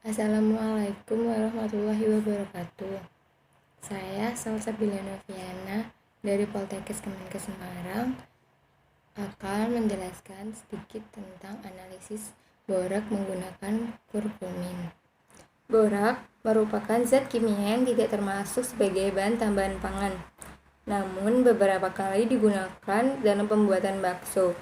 Assalamualaikum warahmatullahi wabarakatuh. Saya Salsabila Noviana dari Poltekkes Kemenkes Semarang akan menjelaskan sedikit tentang analisis borak menggunakan kurkumin. Borak merupakan zat kimia yang tidak termasuk sebagai bahan tambahan pangan, namun beberapa kali digunakan dalam pembuatan bakso.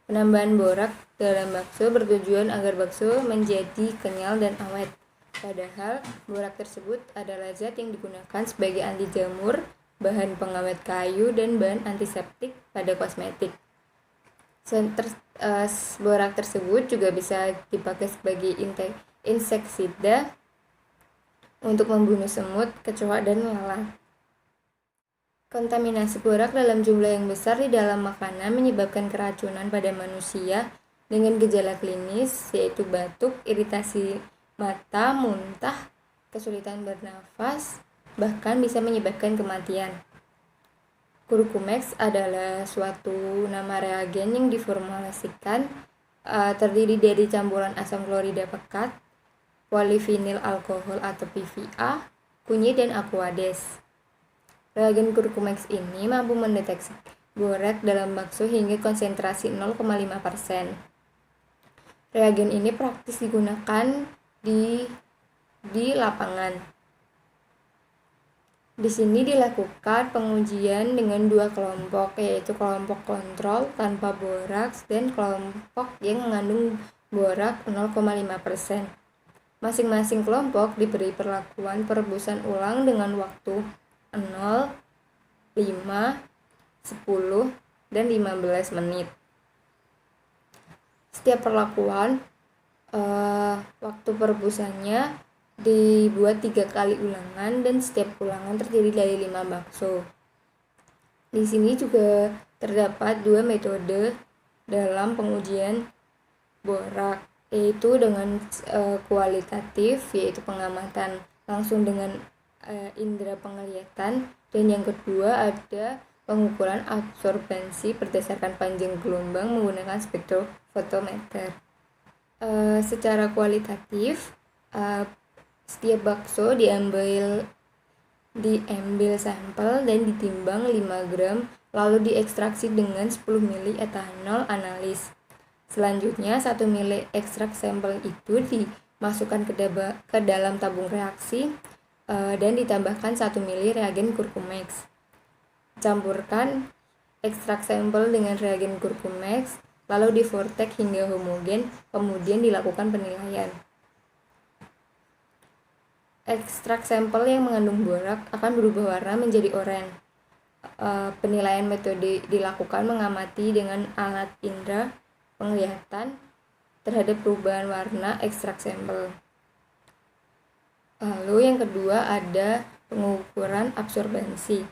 Penambahan borak dalam bakso bertujuan agar bakso menjadi kenyal dan awet. Padahal borak tersebut adalah zat yang digunakan sebagai anti jamur, bahan pengawet kayu, dan bahan antiseptik pada kosmetik. Borak tersebut juga bisa dipakai sebagai inseksida untuk membunuh semut, kecoa, dan lalat. Kontaminasi borak dalam jumlah yang besar di dalam makanan menyebabkan keracunan pada manusia dengan gejala klinis yaitu batuk, iritasi mata, muntah, kesulitan bernafas, bahkan bisa menyebabkan kematian. Kurkumex adalah suatu nama reagen yang diformulasikan terdiri dari campuran asam klorida pekat, polivinil alkohol atau PVA, kunyit, dan aquades. Reagen kurkumex ini mampu mendeteksi borak dalam bakso hingga konsentrasi 0,5%. Reagen ini praktis digunakan di lapangan. Di sini dilakukan pengujian dengan dua kelompok, yaitu kelompok kontrol tanpa boraks dan kelompok yang mengandung borak 0,5%. Masing-masing kelompok diberi perlakuan perebusan ulang dengan waktu 0, 5, 10, dan 15 menit. Setiap perlakuan waktu perebusannya dibuat 3 kali ulangan dan setiap ulangan terdiri dari 5 bakso. Di sini juga terdapat 2 metode dalam pengujian borak, yaitu dengan kualitatif, yaitu pengamatan langsung dengan indera penglihatan, dan yang kedua ada pengukuran absorbensi berdasarkan panjang gelombang menggunakan spektrofotometer. Secara kualitatif, setiap bakso diambil sampel dan ditimbang 5 gram lalu diekstraksi dengan 10 ml etanol analis. Selanjutnya 1 ml ekstrak sampel itu dimasukkan ke dalam tabung reaksi dan ditambahkan 1 ml reagen kurkumex. Campurkan ekstrak sampel dengan reagen kurkumex, lalu divortek hingga homogen, kemudian dilakukan penilaian. Ekstrak sampel yang mengandung borak akan berubah warna menjadi oranye. Penilaian metode dilakukan mengamati dengan alat indera penglihatan terhadap perubahan warna ekstrak sampel. Lalu yang kedua ada pengukuran absorbensi,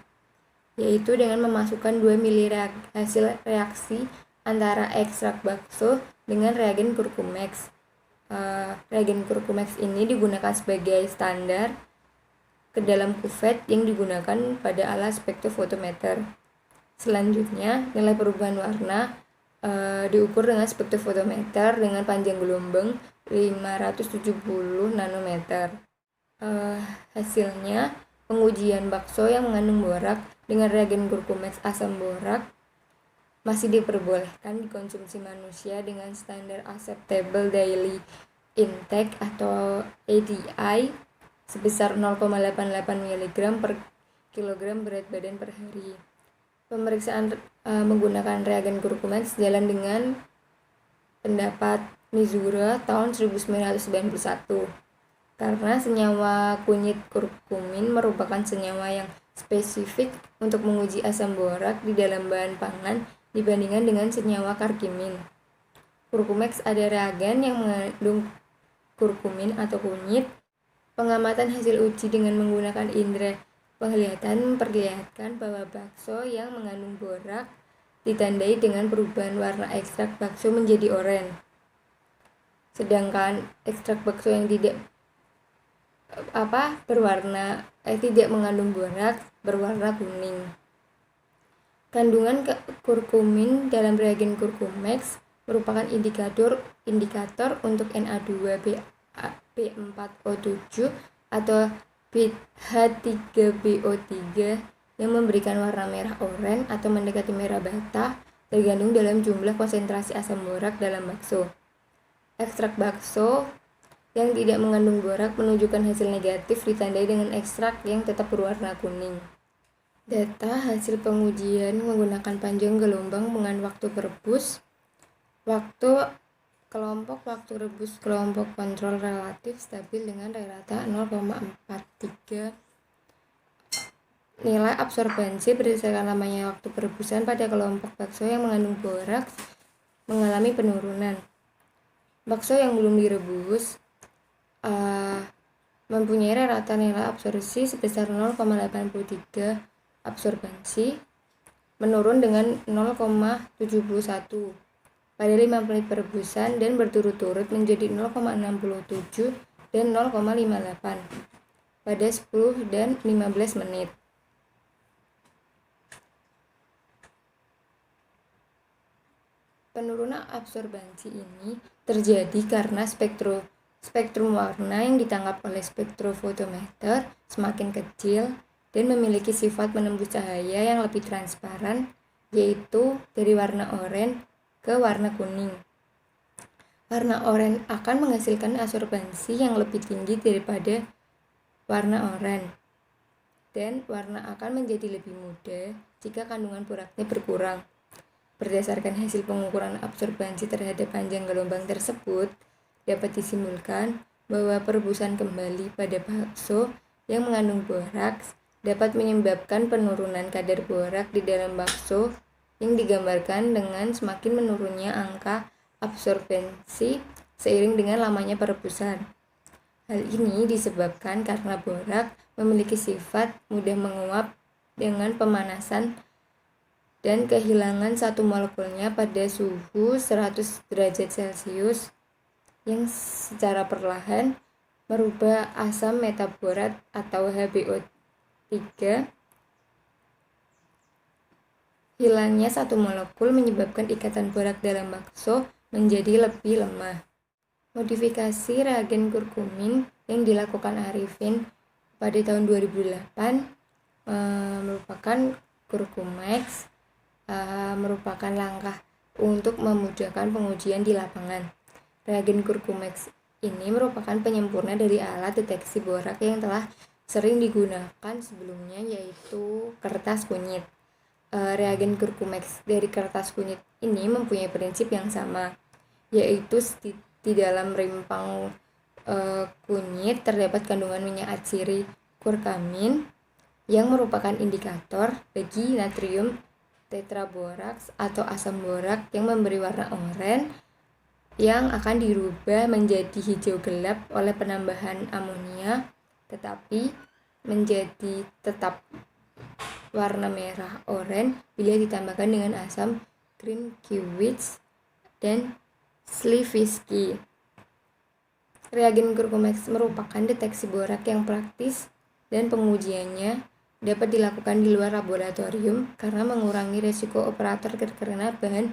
yaitu dengan memasukkan 2 ml hasil reaksi antara ekstrak bakso dengan reagen kurkumex. Reagen kurkumex ini digunakan sebagai standar ke dalam kuvet yang digunakan pada alat spektrofotometer. Selanjutnya, nilai perubahan warna diukur dengan spektrofotometer dengan panjang gelombang 570 nanometer. Hasilnya, pengujian bakso yang mengandung borak dengan reagen kurkumex asam borak masih diperbolehkan dikonsumsi manusia dengan standar acceptable daily intake atau ADI sebesar 0,88 mg per kilogram berat badan per hari. Pemeriksaan menggunakan reagen kurkumex sejalan dengan pendapat Mizura tahun 1991. Karena senyawa kunyit kurkumin merupakan senyawa yang spesifik untuk menguji asam borak di dalam bahan pangan dibandingkan dengan senyawa karkimin. Kurkumex ada reagen yang mengandung kurkumin atau kunyit. Pengamatan hasil uji dengan menggunakan indera penglihatan memperlihatkan bahwa bakso yang mengandung borak ditandai dengan perubahan warna ekstrak bakso menjadi oranye. Sedangkan ekstrak bakso yang tidak mengandung borak berwarna kuning. Kandungan kurkumin dalam reagen kurkumex merupakan indikator untuk Na2 P4O7 atau H3BO3 yang memberikan warna merah oranye atau mendekati merah bata, tergantung dalam jumlah konsentrasi asam borak dalam bakso. Ekstrak bakso yang tidak mengandung borak menunjukkan hasil negatif ditandai dengan ekstrak yang tetap berwarna kuning. Data hasil pengujian menggunakan panjang gelombang dengan waktu perebus, waktu rebus kelompok kontrol relatif stabil dengan rata 0,43. Nilai absorbensi berdasarkan lamanya waktu perebusan pada kelompok bakso yang mengandung boraks mengalami penurunan. Bakso yang belum direbus mempunyai rata nilai absorpsi sebesar 0,83 absorbensi, menurun dengan 0,71 pada 5 menit perebusan dan berturut-turut menjadi 0,67 dan 0,58 pada 10 dan 15 menit. Penurunan absorbensi ini terjadi karena spektrum warna yang ditangkap oleh spektrofotometer semakin kecil dan memiliki sifat menembus cahaya yang lebih transparan, yaitu dari warna oranye ke warna kuning. Warna oranye akan menghasilkan absorbensi yang lebih tinggi daripada warna oranye, dan warna akan menjadi lebih muda jika kandungan boraknya berkurang. Berdasarkan hasil pengukuran absorbensi terhadap panjang gelombang tersebut, dapat disimpulkan bahwa perebusan kembali pada bakso yang mengandung boraks dapat menyebabkan penurunan kadar borak di dalam bakso yang digambarkan dengan semakin menurunnya angka absorbensi seiring dengan lamanya perebusan. Hal ini disebabkan karena borak memiliki sifat mudah menguap dengan pemanasan dan kehilangan satu molekulnya pada suhu 100 derajat Celcius yang secara perlahan merubah asam metaborat atau HBO3. Hilangnya satu molekul menyebabkan ikatan borak dalam bakso menjadi lebih lemah. Modifikasi reagen kurkumin yang dilakukan Arifin pada tahun 2008 merupakan Kurkumex merupakan langkah untuk memudahkan pengujian di lapangan. Reagen Kurkumex ini merupakan penyempurna dari alat deteksi borak yang telah sering digunakan sebelumnya, yaitu kertas kunyit. Reagen Kurkumex dari kertas kunyit ini mempunyai prinsip yang sama, yaitu di dalam rimpang kunyit terdapat kandungan minyak atsiri kurkamin yang merupakan indikator bagi natrium tetraboraks atau asam borak yang memberi warna oranye yang akan dirubah menjadi hijau gelap oleh penambahan amonia, tetapi menjadi tetap warna merah oranye bila ditambahkan dengan asam Grinkiewicz dan Slivitsky. Reagen Kurkumex merupakan deteksi borak yang praktis dan pengujiannya dapat dilakukan di luar laboratorium karena mengurangi risiko operator terkena bahan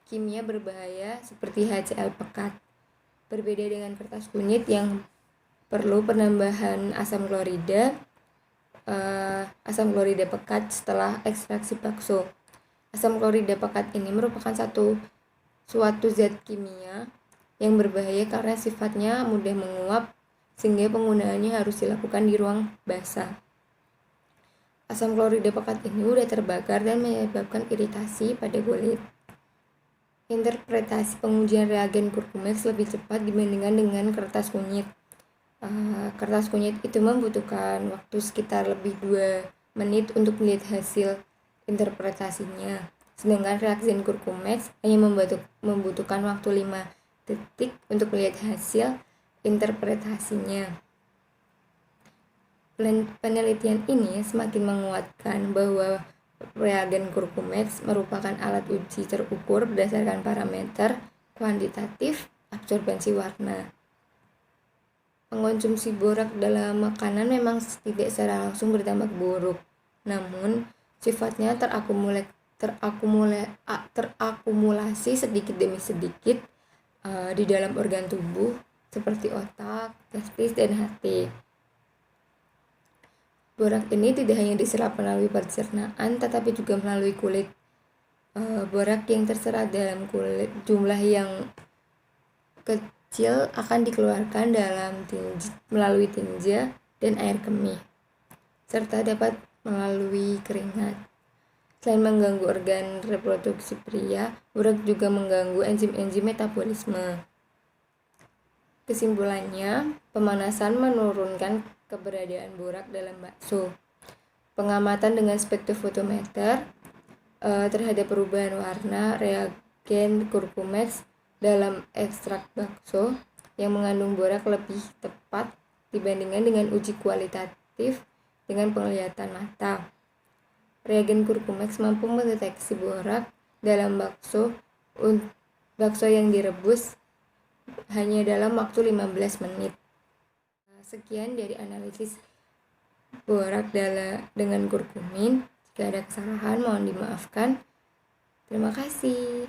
kimia berbahaya seperti HCl pekat. Berbeda dengan kertas kunyit yang perlu penambahan asam klorida pekat setelah ekstraksi bakso. Asam klorida pekat ini merupakan suatu zat kimia yang berbahaya karena sifatnya mudah menguap sehingga penggunaannya harus dilakukan di ruang basah. Asam klorida pekat ini mudah terbakar dan menyebabkan iritasi pada kulit. Interpretasi pengujian reagen Kurkumex lebih cepat dibandingkan dengan kertas kunyit. Kertas kunyit itu membutuhkan waktu sekitar lebih 2 menit untuk melihat hasil interpretasinya. Sedangkan reagen Kurkumex hanya membutuhkan waktu 5 detik untuk melihat hasil interpretasinya. Penelitian ini semakin menguatkan bahwa reagen Kurkumex merupakan alat uji terukur berdasarkan parameter kuantitatif absorbensi warna. Pengkonsumsi borak dalam makanan memang tidak secara langsung berdampak buruk, namun sifatnya terakumulasi sedikit demi sedikit di dalam organ tubuh seperti otak, testis, dan hati. Borak ini tidak hanya diserap melalui pencernaan, tetapi juga melalui kulit. Borak yang terserap dalam kulit jumlah yang kecil akan dikeluarkan melalui tinja dan air kemih, serta dapat melalui keringat. Selain mengganggu organ reproduksi pria, borak juga mengganggu enzim-enzim metabolisme. Kesimpulannya, pemanasan menurunkan keberadaan borak dalam bakso. Pengamatan dengan spektrofotometer terhadap perubahan warna reagen Curcumex dalam ekstrak bakso yang mengandung borak lebih tepat dibandingkan dengan uji kualitatif dengan penglihatan mata. Reagen Curcumex mampu mendeteksi borak dalam bakso yang direbus hanya dalam waktu 15 menit. Sekian dari analisis borak dengan kurkumin. Jika ada kesalahan mohon dimaafkan. Terima kasih.